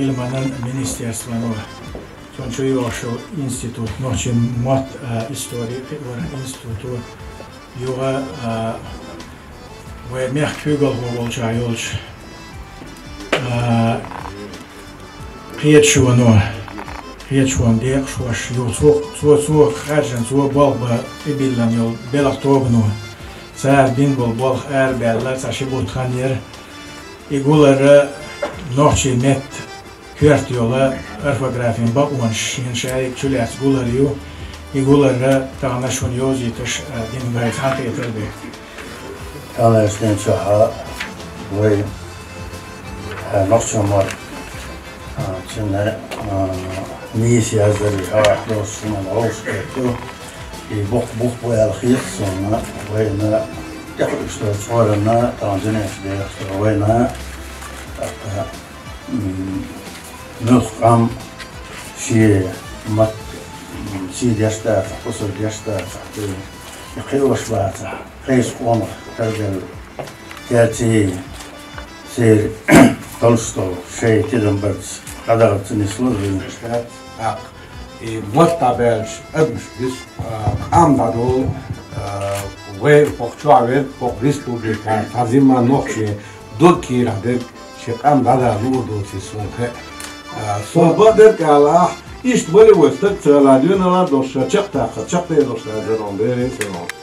ilmanın ministerstvanı sonuçta yoğuşu institut noçin mat istoriyi var institutu yoğa ve mehkügal olacak yolç Pieçuan diye şuaş yol soğuk harcan soğuk bal bilen yol belak toğunu sağ bin bol beller saçı butkan yer iguları nohçi met kürt yola orfografin bakwan şin şayik çüles guları yo iguları tağına şun yoz yetiş din gayet hak yeterdi. Tanıştığın çaha ve nohçam var. Şimdi niyesi yazları ahlos şuna olsun diyor. Bok boyalı xiyat sonra ve ne işte sonra tanzine işte ve ne nufqam şey mat şey derste kusur derste yıkıyormuş varsa reis konu terbiye gerçeği şey Tolstoy şey Tiddenbergs kadar tınıslı işte muhtabel etmiş biz amdadol ve pokçuavet pok respublika tazima nokşe dökir adet şey amdada ludo sisonke sohbet kala işte böyle vestek söylediğinler dostça çakta dostça zeronde senon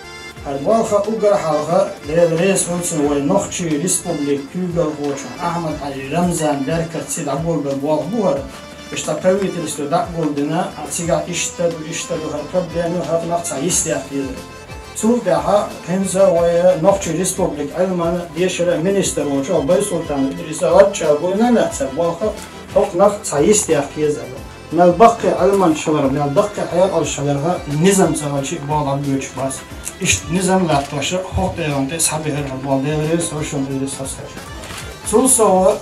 الواقع أجرح على لرئيس ولسن ونخشي ريسبوبليك كوبا وشان أحمد علي رمزان بركة سيد عبول بالواق بور اشتقوي تلستو دقول دنا أتيجا اشتدو هركب دينو هذا نقطع يستيقظ سوق ده هنزا ونخشي ريسبوبليك علما ديشرا مينستر وشان باي سلطان رسالات شابونا لا سبواقع حق نقطع يستيقظ من البقي علما شلر من البقي حياة الشلرها نظام سوالشي بعض بيوش باس İşte nizamlar taşı hak değerinde sabi her baldeleri sosyal ilişkiler. Sonra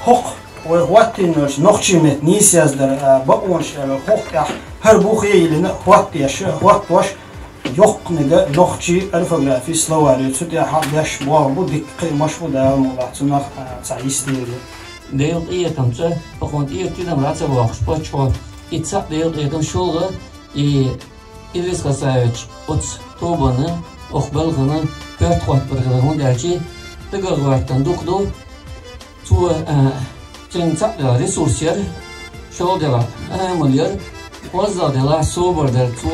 hak ve vaktiniz nokçimet nisiyazlar bakmış hak her bu heyline vakt yaşı vakt baş yok nega nokçi orfografi slavari tutuya haklaş bu dikkat maşbu devam olasına sayıs değil. Değil iyetimse bakın iyetinden rahatsa bakış başka itsak değil iyetim şoğlu İdris Kasayeviç ot tobanı okbalğını dört kuat bırgılığını derci tıgılvartan dokdu tu cengçakla resursyer şoğdelar anamılyer vazzadelar soberder tu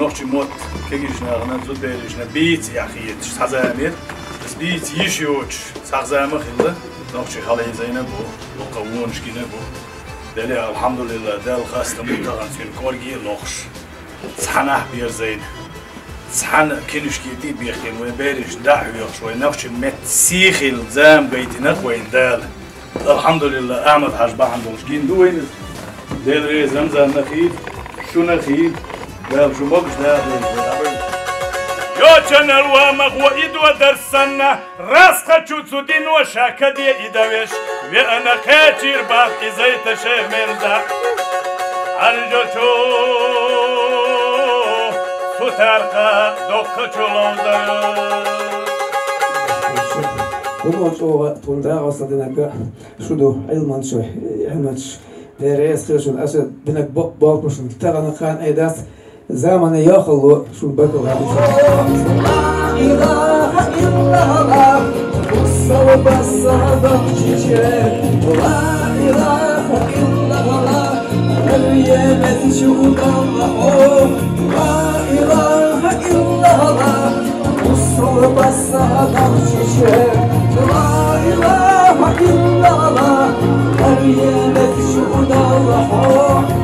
nohçi mod kegişnağına zutberişne bit yaxiyet sazamir bit yişyoç sazamı xildi nohçi halayzayna bu qawunşkina bu deli elhamdülillah del xastım tağan sen korgi nohş صحنه بيرزين صحن كلش كيدي بيخين وبارش دعوي شوي نفش مت سيخل زام بيتنا وين دال الحمد لله احمد حجبا عندهم شكين دوين ديل ري زمزم نخيل شو نخيل قال شو بقش ده يو channel ومغوى إدوى درسنا راسخة شو دين وشاكدي إدويش وأنا خاتير باقي زي تشير من ده أرجو Sutarka dokka çolanda. Bunun çoğu tunda ağızladığına şudu ilmançı, ihmanç, deriyes kırışın aşı dinek balpışın, tağını kan eydas, zamanı yakıllı, şun bakıl hadis. La ilahe illallah, kutsal basadak çiçek, la ilahe illallah, her yemet şudanlah, la ilahe illallah, kutsal basadak çiçek, la ilahe illallah, her yemet şudanlah.